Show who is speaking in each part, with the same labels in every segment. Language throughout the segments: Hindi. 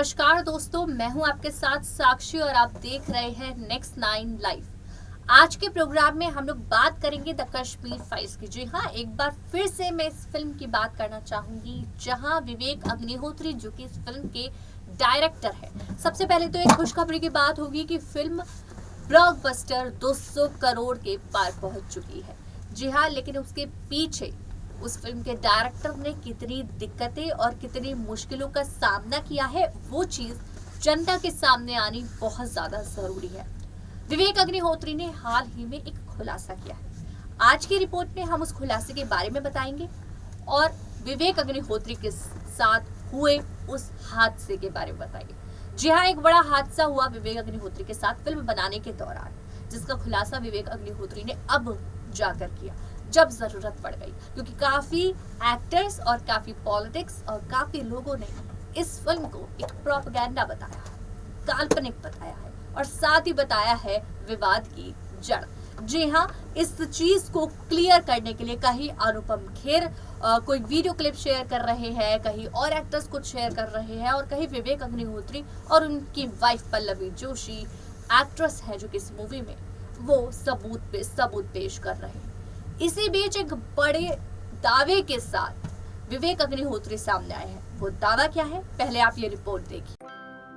Speaker 1: नमस्कार दोस्तों, मैं हूं आपके साथ साक्षी और आप देख रहे हैं नेक्स्ट 9 लाइव। आज के प्रोग्राम में हम लोग बात करेंगे द कश्मीर फाइल्स की। जी हाँ, एक बार फिर से मैं इस फिल्म की बात करना चाहूंगी जहां विवेक अग्निहोत्री जो कि इस फिल्म के डायरेक्टर है। सबसे पहले तो एक खुशखबरी की बात होगी कि फिल्म ब्लॉकबस्टर 200 करोड़ के पार पहुंच चुकी है। जी हाँ, लेकिन उसके पीछे उस फिल्म के डायरेक्टर ने कितनी दिक्कतें और कितनी मुश्किलों का सामना किया है, वो चीज जनता के सामने आनी बहुत ज्यादा जरूरी है। विवेक अग्निहोत्री ने हाल ही में एक खुलासा किया है। आज की रिपोर्ट में हम उस खुलासे के बारे में बताएंगे और विवेक अग्निहोत्री के साथ हुए उस हादसे के बारे में बताएंगे। जी हाँ, एक बड़ा हादसा हुआ विवेक अग्निहोत्री के साथ फिल्म बनाने के दौरान, जिसका खुलासा विवेक अग्निहोत्री ने अब जाकर किया जब जरूरत पड़ गई, क्योंकि काफी एक्टर्स और काफी पॉलिटिक्स और काफी लोगों ने इस फिल्म को एक प्रोपेगेंडा बताया है, काल्पनिक बताया है और साथ ही बताया है विवाद की जड़। जी हाँ, इस चीज को क्लियर करने के लिए कहीं अनुपम खेर कोई वीडियो क्लिप शेयर कर रहे हैं, कहीं और एक्टर्स कुछ शेयर कर रहे हैं और कहीं विवेक अग्निहोत्री और उनकी वाइफ पल्लवी जोशी एक्ट्रेस है जो कि इस मूवी में वो सबूत पे सबूत पेश कर रहे हैं। इसी बीच एक बड़े दावे के साथ विवेक अग्निहोत्री सामने आए हैं। वो दावा क्या है, पहले आप ये रिपोर्ट देखिए।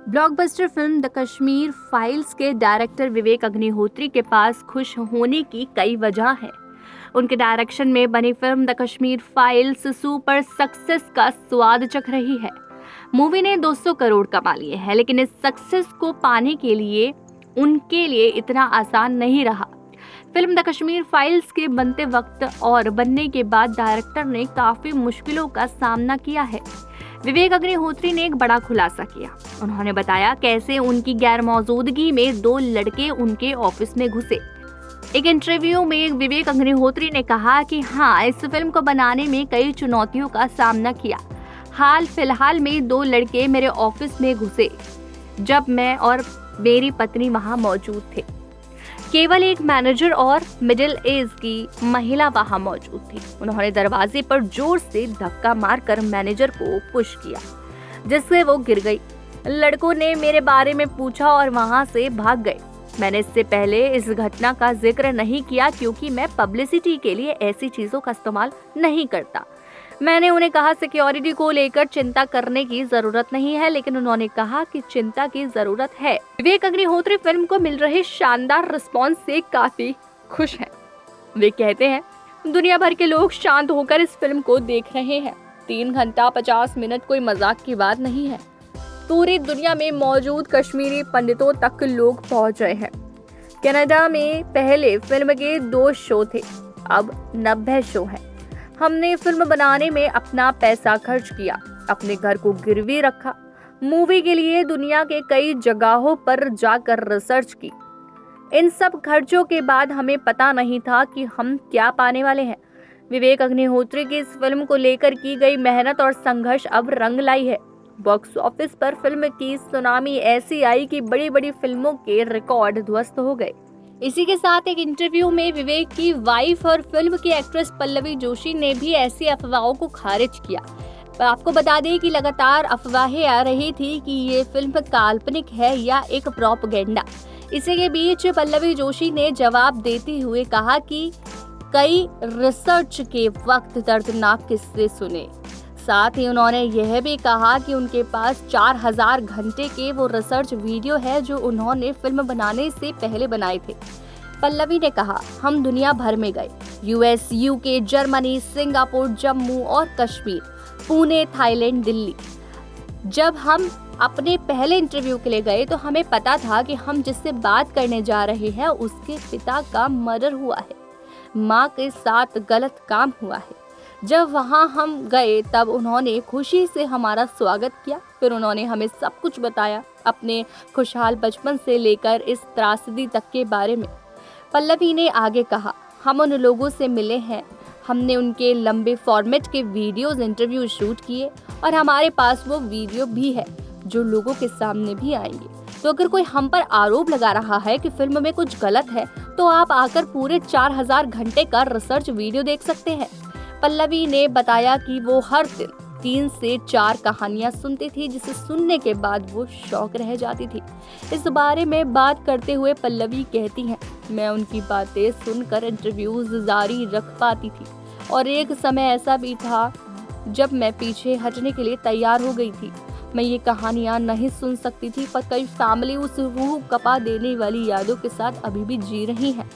Speaker 2: Blockbuster film the Kashmir files के डायरेक्टर विवेक अग्निहोत्री के पास खुश होने की कई वजह हैं। उनके डायरेक्शन में बनी film the Kashmir files super success का स्वाद चख रही है। मूवी ने 200 करोड़ कमा लिए हैं, लेकिन इस सक्सेस को पाने के लिए उनके लिए इतना आसान नहीं रहा। फिल्म द कश्मीर फाइल्स के बनते वक्त और बनने के बाद डायरेक्टर ने काफी मुश्किलों का सामना किया है। विवेक अग्निहोत्री ने एक बड़ा खुलासा किया। उन्होंने बताया कैसे उनकी गैर मौजूदगी में 2 लड़के उनके ऑफिस में घुसे। एक इंटरव्यू में विवेक अग्निहोत्री ने कहा कि हाँ, इस फिल्म को बनाने में कई चुनौतियों का सामना किया। हाल फिलहाल में 2 लड़के मेरे ऑफिस में घुसे जब मैं और मेरी पत्नी वहां मौजूद थे। केवल एक मैनेजर और मिडिल एज की महिला वहां मौजूद थी। उन्होंने दरवाजे पर जोर से धक्का मारकर मैनेजर को पुश किया, जिससे वो गिर गई। लड़कों ने मेरे बारे में पूछा और वहां से भाग गए। मैंने इससे पहले इस घटना का जिक्र नहीं किया क्योंकि मैं पब्लिसिटी के लिए ऐसी चीजों का इस्तेमाल नहीं करता। मैंने उन्हें कहा सिक्योरिटी को लेकर चिंता करने की जरूरत नहीं है, लेकिन उन्होंने कहा कि चिंता की जरूरत है। विवेक अग्निहोत्री फिल्म को मिल रहे शानदार रिस्पॉन्स से काफी खुश हैं। वे कहते हैं, दुनिया भर के लोग शांत होकर इस फिल्म को देख रहे हैं। 3 घंटा 50 मिनट कोई मजाक की बात नहीं है। पूरी दुनिया में मौजूद कश्मीरी पंडितों तक लोग पहुंच रहे हैं। कनाडा में पहले फिल्म के 2 शो थे, अब 90 शो हैं। हमने फिल्म बनाने में अपना पैसा खर्च किया, अपने घर को गिरवी रखा, मूवी के लिए दुनिया के कई जगहों पर जाकर रिसर्च की। इन सब खर्चों के बाद हमें पता नहीं था कि हम क्या पाने वाले हैं। विवेक अग्निहोत्री की इस फिल्म को लेकर की गई मेहनत और संघर्ष अब रंग लाई है। बॉक्स ऑफिस पर फिल्म की सुनामी ऐसी आई कि बड़ी बड़ी फिल्मों के रिकॉर्ड ध्वस्त हो गए। इसी के साथ एक इंटरव्यू में विवेक की वाइफ और फिल्म की एक्ट्रेस पल्लवी जोशी ने भी ऐसी अफवाहों को खारिज किया। आपको बता दें कि लगातार अफवाहें आ रही थी कि ये फिल्म काल्पनिक है या एक प्रोपेगेंडा। इसी के बीच पल्लवी जोशी ने जवाब देते हुए कहा कि कई रिसर्च के वक्त दर्दनाक किस्से सुने। साथ ही उन्होंने यह भी कहा कि उनके पास 4000 घंटे के वो रिसर्च वीडियो है जो उन्होंने फिल्म बनाने से पहले बनाए थे। पल्लवी ने कहा, हम दुनिया भर में गए, US, UK, Germany, Singapore, Jammu और कश्मीर, पुणे, थाईलैंड, दिल्ली। जब हम अपने पहले इंटरव्यू के लिए गए तो हमें पता था कि हम जिससे बात करने जा रहे हैं उसके पिता का मर्डर हुआ है, माँ के साथ गलत काम हुआ है। जब वहां हम गए तब उन्होंने खुशी से हमारा स्वागत किया। फिर उन्होंने हमें सब कुछ बताया, अपने खुशहाल बचपन से लेकर इस त्रासदी तक के बारे में। पल्लवी ने आगे कहा, हम उन लोगों से मिले हैं, हमने उनके लंबे फॉर्मेट के वीडियोस इंटरव्यू शूट किए और हमारे पास वो वीडियो भी है जो लोगों के सामने भी आएंगे। तो अगर कोई हम पर आरोप लगा रहा है कि फिल्म में कुछ गलत है तो आप आकर पूरे 4000 घंटे का रिसर्च वीडियो देख सकते हैं। पल्लवी ने बताया कि वो हर दिन 3 से 4 कहानियां सुनती थी, जिसे सुनने के बाद वो शौक रह जाती थी। इस बारे में बात करते हुए पल्लवी कहती हैं, मैं उनकी बातें सुनकर इंटरव्यूज जारी रख पाती थी और एक समय ऐसा भी था जब मैं पीछे हटने के लिए तैयार हो गई थी। मैं ये कहानियां नहीं सुन सकती थी, पर कई फैमिली उस रूह कपा देने वाली यादों के साथ अभी भी जी रही हैं,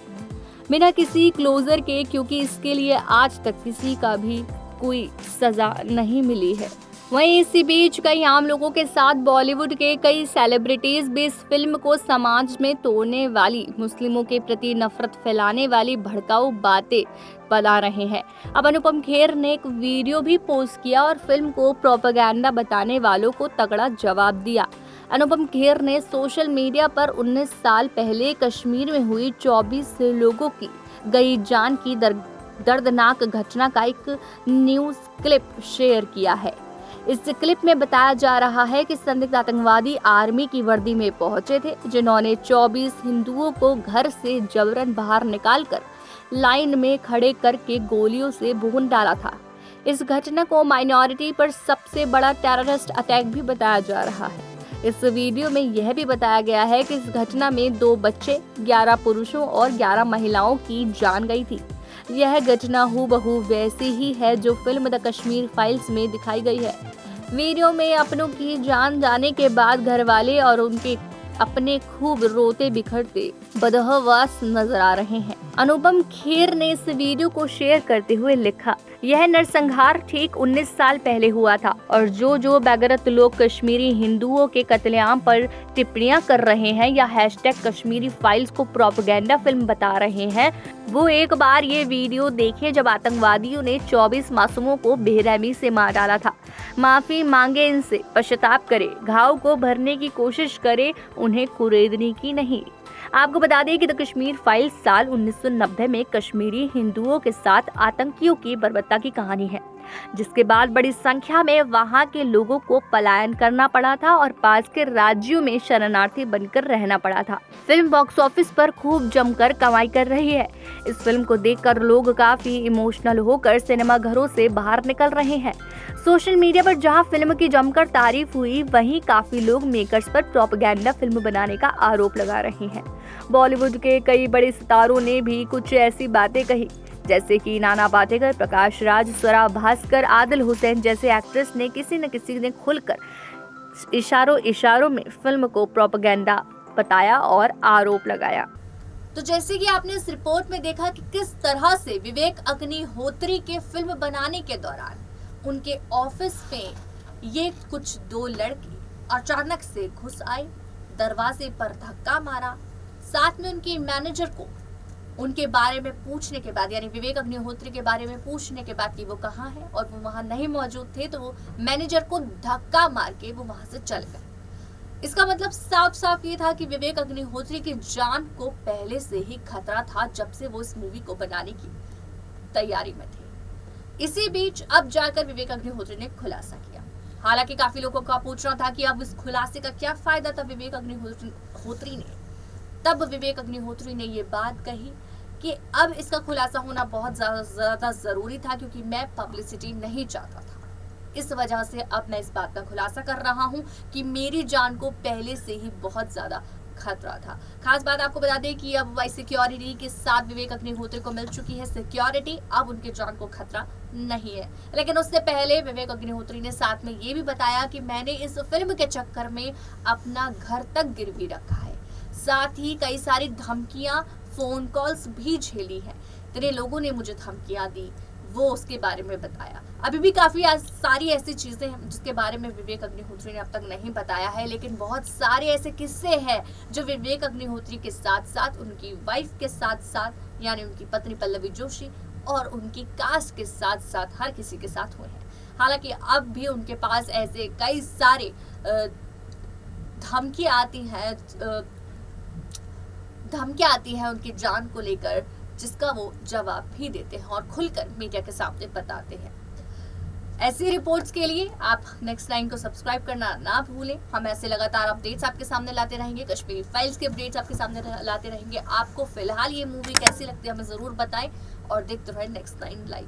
Speaker 2: बिना किसी क्लोजर के, क्योंकि इसके लिए आज तक किसी का भी कोई सजा नहीं मिली है। वहीं इसी बीच कई आम लोगों के साथ बॉलीवुड के कई सेलिब्रिटीज भी इस फिल्म को समाज में तोड़ने वाली, मुस्लिमों के प्रति नफरत फैलाने वाली भड़काऊ बातें बना रहे हैं। अब अनुपम खेर ने एक वीडियो भी पोस्ट किया और फिल्म को प्रोपेगेंडा बताने वालों को तगड़ा जवाब दिया। अनुपम खेर ने सोशल मीडिया पर 19 साल पहले कश्मीर में हुई 24 लोगों की गई जान की दर्दनाक घटना का एक न्यूज क्लिप शेयर किया है। इस क्लिप में बताया जा रहा है कि संदिग्ध आतंकवादी आर्मी की वर्दी में पहुंचे थे, जिन्होंने 24 हिंदुओं को घर से जबरन बाहर निकालकर लाइन में खड़े करके गोलियों से भून डाला था। इस घटना को माइनॉरिटी पर सबसे बड़ा टेररिस्ट अटैक भी बताया जा रहा है। इस वीडियो में यह भी बताया गया है कि इस घटना में 2 बच्चे, 11 पुरुषों और 11 महिलाओं की जान गई थी। यह घटना हूबहू वैसी ही है जो फिल्म द कश्मीर फाइल्स में दिखाई गई है। वीडियो में अपनों की जान जाने के बाद घरवाले और उनके अपने खूब रोते बिखरते बदहवास नजर आ रहे हैं। अनुपम खेर ने इस वीडियो को शेयर करते हुए लिखा, यह नरसंहार ठीक 19 साल पहले हुआ था और जो बेगैरत लोग कश्मीरी हिंदुओं के कत्लेआम पर टिप्पणियां कर रहे हैं या हैशटैग कश्मीरी फाइल्स को प्रोपेगेंडा फिल्म बता रहे हैं, वो एक बार ये वीडियो देखें जब आतंकवादियों ने 24 मासूमों को बेरहमी से मार डाला था। माफी मांगे इनसे, पश्चाताप करे, घाव को भरने की कोशिश करे, उन्हें कुरेदने की नहीं। आपको बता दें कि द कश्मीर फाइल्स साल 1990 में कश्मीरी हिंदुओं के साथ आतंकियों की बर्बरता की कहानी है, जिसके बाद बड़ी संख्या में वहां के लोगों को पलायन करना पड़ा था और पास के राज्यों में शरणार्थी बनकर रहना पड़ा था। फिल्म बॉक्स ऑफिस पर खूब जमकर कमाई कर रही है। इस फिल्म को देखकर लोग काफी इमोशनल होकर सिनेमा घरों से बाहर निकल रहे हैं। सोशल मीडिया पर जहां फिल्म की जमकर तारीफ हुई, वहीं काफी लोग मेकर्स पर प्रोपेगेंडा फिल्म बनाने का आरोप लगा रहे हैं। बॉलीवुड के कई बड़े सितारों ने भी कुछ ऐसी बातें कही, जैसे कि नाना पाटेकर, प्रकाश राज, स्वरा भास्कर, आदिल हुसैन जैसे एक्ट्रेस ने किसी न किसी ने खुलकर इशारों में फिल्म को प्रोपेगेंडा बताया और आरोप लगाया।
Speaker 1: तो जैसे कि आपने इस रिपोर्ट में देखा कि किस तरह से विवेक अग्निहोत्री के फिल्म बनाने के दौरान उनके ऑफिस में ये कुछ 2 लड़के अचानक से घुस आए, दरवाजे पर धक्का मारा, साथ में उनकी मैनेजर को उनके बारे में पूछने के बाद, यानी विवेक अग्निहोत्री के बारे में पूछने के बाद कि वो कहाँ है और वो वहां नहीं मौजूद थे, तो वो मैनेजर को धक्का मार के वो वहां से चल गए। इसका मतलब साफ साफ ये था कि विवेक अग्निहोत्री की जान को पहले से ही खतरा था, जब से वो इस मूवी को बनाने की तैयारी में थे। इसी बीच अब जाकर विवेक अग्निहोत्री ने खुलासा किया। हालांकि काफी लोगों का पूछना था कि अब इस खुलासे का क्या फायदा था विवेक अग्निहोत्री ने। तब विवेक अग्निहोत्री ने ये बात कही कि अब इसका खुलासा होना बहुत ज्यादा जरूरी था, क्योंकि मैं पब्लिसिटी नहीं चाहता था। इस वजह से अब मैं इस बात का खुलासा कर रहा हूं कि मेरी जान को पहले से ही बहुत ज्यादा खतरा था। खास बात आपको बता दें कि अब वाई सिक्योरिटी के साथ विवेक अग्निहोत्री को मिल चुकी है सिक्योरिटी, अब उनके जान को खतरा नहीं है। लेकिन उससे पहले विवेक अग्निहोत्री ने साथ में ये भी बताया कि मैंने इस फिल्म के चक्कर में अपना घर तक गिरवी रखा है, साथ ही कई सारी धमकियां, फोन कॉल्स भी झेली है। इतने लोगों ने मुझे धमकियां दी, वो उसके बारे में बताया। अभी भी काफी सारी ऐसी चीजें हैं जिसके बारे में विवेक अग्निहोत्री ने अब तक नहीं बताया है, लेकिन बहुत सारे ऐसे किस्से हैं जो विवेक अग्निहोत्री के साथ साथ उनकी वाइफ के साथ साथ, यानी उनकी पत्नी पल्लवी जोशी और उनकी कास्ट के साथ साथ हर किसी के साथ हुए हैं। हालांकि अब भी उनके पास ऐसे कई सारे धमकी आती हैं उनकी जान को लेकर, जिसका वो जवाब भी देते हैं और खुलकर मीडिया के सामने बताते हैं। ऐसी रिपोर्ट्स के लिए आप नेक्स्ट लाइन को सब्सक्राइब करना ना भूलें। हम ऐसे लगातार अपडेट्स आपके सामने लाते रहेंगे, कश्मीरी फाइल्स के अपडेट्स आपके सामने लाते रहेंगे। आपको फिलहाल ये मूवी कैसी लगती है हमें जरूर बताएं और देखते रहें नेक्स्ट 9 लाइव।